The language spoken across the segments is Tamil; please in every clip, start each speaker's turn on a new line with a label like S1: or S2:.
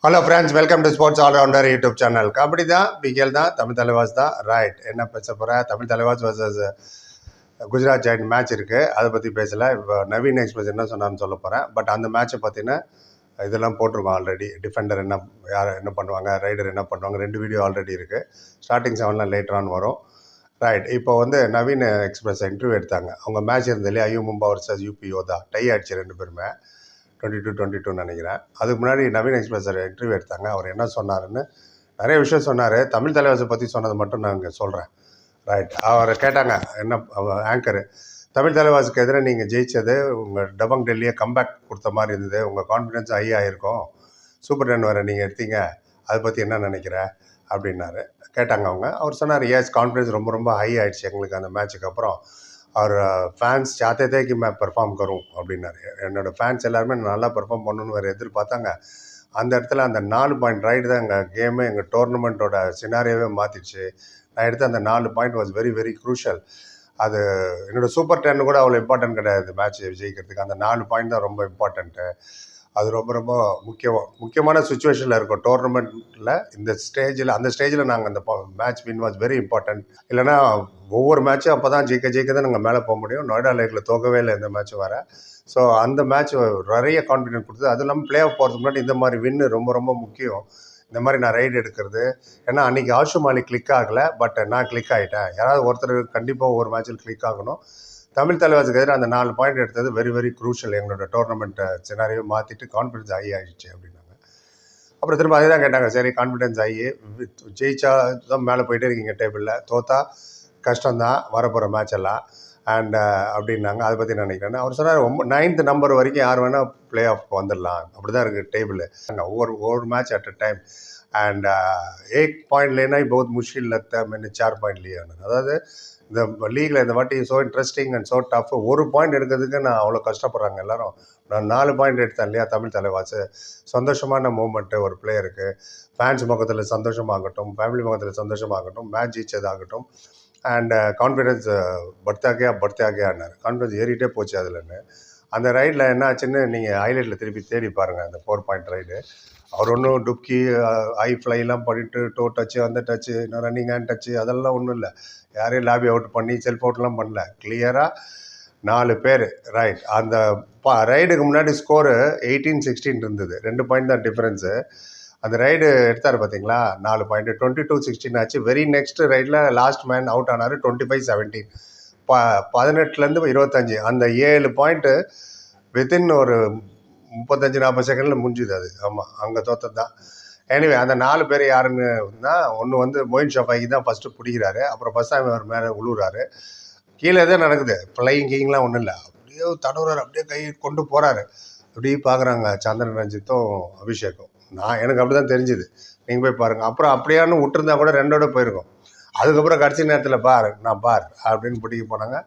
S1: Hello friends, welcome to sports allrounder YouTube channel. Kabaddi தான், பிகேல் தான், தமிழ் தலைவாஸ் தான். ரைட், என்ன பேச போகிறேன்? Tamil Thalaivas versus Gujarat giant match இருக்குது, அதை பற்றி பேசலை. இப்போ நவீன் எக்ஸ்பிரஸ் என்ன சொன்னான்னு சொல்ல போகிறேன். பட் அந்த மேட்ச்சை பார்த்தீங்கன்னா இதெல்லாம் போட்டிருக்கோம் ஆல்ரெடி. டிஃபெண்டர் என்ன, யார் என்ன பண்ணுவாங்க, ரைடர் என்ன பண்ணுவாங்க, 2 வீடியோ ஆல்ரெடி இருக்குது. ஸ்டார்டிங் 7 லேட்டரான் வரும். ரைட், இப்போ வந்து நவீன் எக்ஸ்பிரஸ் இன்டர்வியூ எடுத்தாங்க. அவங்க மேட்ச் இருந்தது இல்லையா, U Mumba versus UP Yoddha. Tie ஆயிடுச்சு 2 பேருமே, 22-22 நினைக்கிறேன். அதுக்கு முன்னாடி நவீன் எக்ஸ்பிரஸ் இன்டர்வியூ எடுத்தாங்க. அவர் என்ன சொன்னாருன்னு நிறைய விஷயம் சொன்னார். தமிழ் தலைவாசை பற்றி சொன்னது மட்டும் நான் இங்கே சொல்கிறேன். ரைட், அவரை கேட்டாங்க, என்ன ஆங்கரு, தமிழ் தலைவாசுக்கு எதிராக நீங்கள் ஜெயித்தது உங்கள் டபங் டெல்லியை கம்பேக் கொடுத்த மாதிரி இருந்தது, உங்கள் கான்ஃபிடென்ஸ் ஹை ஆகிருக்கும், சூப்பர் 10 வரை நீங்கள் எடுத்தீங்க, அதை பற்றி என்ன நினைக்கிற அப்படின்னாரு. கேட்டாங்க அவங்க. அவர் சொன்னார், எஸ், கான்ஃபிடென்ஸ் ரொம்ப ரொம்ப ஹை ஆகிடுச்சு எங்களுக்கு அந்த மேட்ச்சுக்கு அப்புறம். और फैंस चाहते थे कि मैं परफॉर्म करूं அப்படின்னாரு. என்னோடய ஃபேன்ஸ் எல்லாருமே நல்லா பெர்ஃபார்ம் பண்ணணுன்னு வேறு எதிர்பார்த்தாங்க. அந்த இடத்துல அந்த 4 பாயிண்ட் ரைடு தான் எங்கள் கேமு, எங்கள் டோர்னமெண்ட்டோட சினாரியோவே மாற்றிடுச்சு. நான் எடுத்த அந்த 4 point was very very crucial. அது என்னோடய சூப்பர் 10 கூட அவ்வளோ இம்பார்ட்டன்ட் கிடையாது மேட்ச் ஜெயிக்கிறதுக்கு. அந்த 4 பாயிண்ட் தான் ரொம்ப இம்பார்ட்டண்ட்டு. அது ரொம்ப ரொம்ப முக்கியமான சுச்சுவேஷனில் இருக்கும் டோர்னமெண்ட்டில். இந்த ஸ்டேஜில், அந்த ஸ்டேஜில் நாங்கள் அந்த match win was very important. இல்லைனா ஒவ்வொரு மேட்சும் அப்போ தான் ஜெயிக்க தான் நாங்கள் மேலே போக முடியும். நொய்டா லேக்கில் தோக்கவே இல்லை இந்த மேட்ச் வர. ஸோ அந்த மேட்ச் நிறைய கான்ஃபிடென்ட் கொடுத்தது. அதுவும் இல்லாமல் பிளே ஆஃப் போகிறதுக்கு முன்னாடி இந்த மாதிரி வின்னு ரொம்ப ரொம்ப முக்கியம். இந்த மாதிரி நான் ரைடு எடுக்கிறது, ஏன்னா அன்றைக்கி ஆஷு மாலிக் கிளிக் ஆகலை, பட் நான் கிளிக் ஆகிட்டேன். யாராவது ஒருத்தர் கண்டிப்பாக ஒவ்வொரு மேட்சில் கிளிக் ஆகணும். தமிழ் தலைவாசுக்கு எதிராக அந்த 4 பாயிண்ட் எடுத்தது வெரி வெரி க்ரூஷியல். எங்களோட டோர்னமெண்ட்டை சினாரியோ மாற்றிட்டு கான்ஃபிடன்ஸ் ஹை ஆகிடுச்சு அப்படின்னாங்க. அப்புறம் திரும்ப அதே தான் கேட்டாங்க, சரி கான்ஃபிடன்ஸ் ஹை, ஜெயிச்சா தான் மேலே போயிட்டே இருக்கீங்க டேபிளில், தோத்தா கஷ்டம்தான் வரப்போகிற மேட்ச் எல்லாம் அண்ட் அப்படின்னாங்க. அதை பற்றி நினைக்கிறேன். அவர் சொன்னார், 9th நம்பர் வரைக்கும் யார் வேணால் பிளே ஆஃப் வந்துடலாம், அப்படி தான் இருக்குது டேபிள். ஒவ்வொரு match at a time and 1 point लेना ही बहुत मुश्किल लगता है. मैंने 4 पॉइंट लिया. அதாவது இந்த லீகில் இந்த வாட்டி so interesting and so tough. 1 point எடுக்கிறதுக்கு நான் அவ்வளோ கஷ்டப்படுறாங்க எல்லாரும். நான் 4 பாயிண்ட் எடுத்தேன் இல்லையா தமிழ் தலைவாசு. சந்தோஷமான மூமெண்ட்டு ஒரு பிளேயருக்கு. ஃபேன்ஸ் முகத்தில் சந்தோஷமாகட்டும், ஃபேமிலி முகத்தில் சந்தோஷமாகட்டும், மேட்ச் ஜெயிச்சதாகட்டும். அண்ட் கான்ஃபிடென்ஸ் படுத்தாகியான்னாரு. கான்ஃபிடென்ஸ் ஏறிட்டே போச்சு அதுலன்னு. அந்த ரைடில் என்ன ஆச்சுன்னு நீங்கள் ஹைலைட்டில் திருப்பி தேடி பாருங்கள். அந்த 4 பாயிண்ட் ரைடு அவர் ஒன்றும் டுப்கி ஐ ஃப்ளைலாம் பண்ணிவிட்டு டோ டச்சு, அந்த டச்சு, ரன்னிங் ஹேண்ட் டச்சு, அதெல்லாம் ஒன்றும் இல்லை. யாரையும் லாபி அவுட் பண்ணி செல்ஃப் அவுட்லாம் பண்ணல. கிளியராக 4 பேர். ரைட், அந்த ரைடுக்கு முன்னாடி ஸ்கோரு 18-16 இருந்தது. 2 பாயிண்ட் தான் டிஃப்ரென்ஸு. அந்த ரைடு எடுத்தார் பார்த்தீங்களா, 4 பாயிண்ட்டு, 22-16 ஆச்சு. வெரி நெக்ஸ்ட் ரைடில் லாஸ்ட் மேன் அவுட் ஆனார், 25-17. 18லேருந்து 25, அந்த 7 பாயிண்ட்டு வித்தின் ஒரு 35-40 செகண்டில் முடிஞ்சுது அது. ஆமாம், அங்கே தோற்றது தான். எனிவே, அந்த 4 பேர் யாருன்னு தான், ஒன்று வந்து மொயின் ஷஃபாகி தான் ஃபஸ்ட்டு பிடிக்கிறாரு. அப்புறம் ஃபஸ்ட் டைம் அவர் மேலே உழுவுறாரு. கீழே தான் நடக்குது, ஃப்ளையிங் கீங்லாம் ஒன்றும் இல்லை. அப்படியே தடவுறாரு, அப்படியே கை கொண்டு போகிறாரு. அப்படியே பார்க்குறாங்க சந்திரன் ரஞ்சித்தும் அபிஷேக்கும். எனக்கு அப்படி தான் தெரிஞ்சுது. நீங்கள் போய் பாருங்கள். அப்புறம் அப்படியானு விட்டுருந்தா கூட 2ஓட போயிருக்கும். அதுக்கப்புறம் கடைசி நேரத்தில் பார் அப்படின்னு பிடிக்க போனாங்க.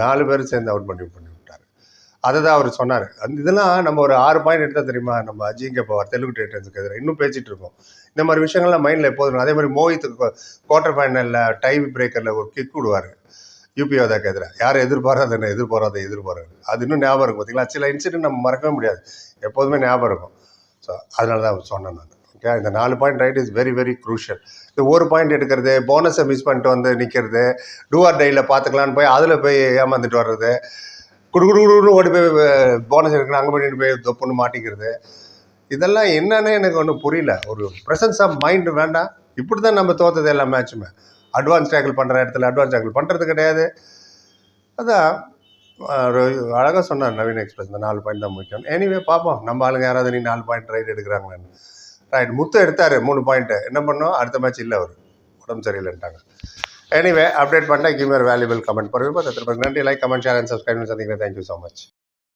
S1: 4 பேரும் சேர்ந்து அவுட் பண்ணி விட்டார். அதை தான் அவர் சொன்னார். இதெல்லாம் நம்ம ஒரு 6 பாயிண்ட் எடுத்தால் தெரியுமா, நம்ம அஜிங்க பவர் தெலுங்கு டைட்டன்ஸுக்கு எதிராக இன்னும் பேசிகிட்டு இருக்கோம். இந்த மாதிரி விஷயங்கள்லாம் மைண்டில் எப்போதும். அதே மாதிரி மோஹித்துக்கு குவார்டர் ஃபைனலில் டை பிரேக்கரில் ஒரு கிக் விடுவார் யூபி யோதாக்கு எதிராக. யார் எதிர்பாராத எதிர்பாராது. அது இன்னும் ஞாபகம் இருக்கும் பார்த்தீங்களா. சில இன்சிடென்ட் நம்ம மறக்கவே முடியாது, எப்போதுமே ஞாபகம் இருக்கும். ஸோ அதனால தான் சொன்னேன் நான். ஓகே, இந்த 4 point right is very very crucial. இது 1 பாயிண்ட் எடுக்கிறது, போனஸை மிஸ் பண்ணிட்டு வந்து நிற்கிறது, டூ ஆர் டையில் பார்த்துக்கலான்னு போய் அதில் போய் ஏமாந்துட்டு வர்றது, குடுக்குன்னு ஓடி போய் போனஸ் எடுக்கணும், அங்கே பண்ணிட்டு போய் தொப்புன்னு மாட்டிக்கிறது, இதெல்லாம் என்னன்னு எனக்கு ஒன்றும் புரியல. ஒரு ப்ரெசன்ஸ் ஆஃப் மைண்டு வேண்டாம். இப்படி தான் நம்ம தோற்றது எல்லா மேட்சுமே. அட்வான்ஸ் டேக்கிள் பண்ணுற இடத்துல அட்வான்ஸ் டேக்கிள் பண்ணுறது கிடையாது. அதான் அழகாக சொன்னார் நவீன் எக்ஸ்பிரஸ். இந்த 4 பாயிண்ட் தான் முக்கியம். எனிவே பார்ப்போம், நம்ம ஆளுங்க யாராவது நீ 4 பாயிண்ட் ரைட் எடுக்கிறாங்கன்னு. ரைட், முத்து எடுத்தார் 3 பாயிண்ட்டு. என்ன பண்ணோம், அடுத்த மேட்ச் இல்லை, அவர் உடம்பு சரியில்லைன்ட்டாங்க. எனிவே, அப்டேட் பண்ணிட்டேன். கிவ் யுவர் வேல்யூபிள் கமெண்ட் பண்ணுவேன். நன்றி. Like, comment, share and subscribe. சந்திக்கிறேன். Thank you so much.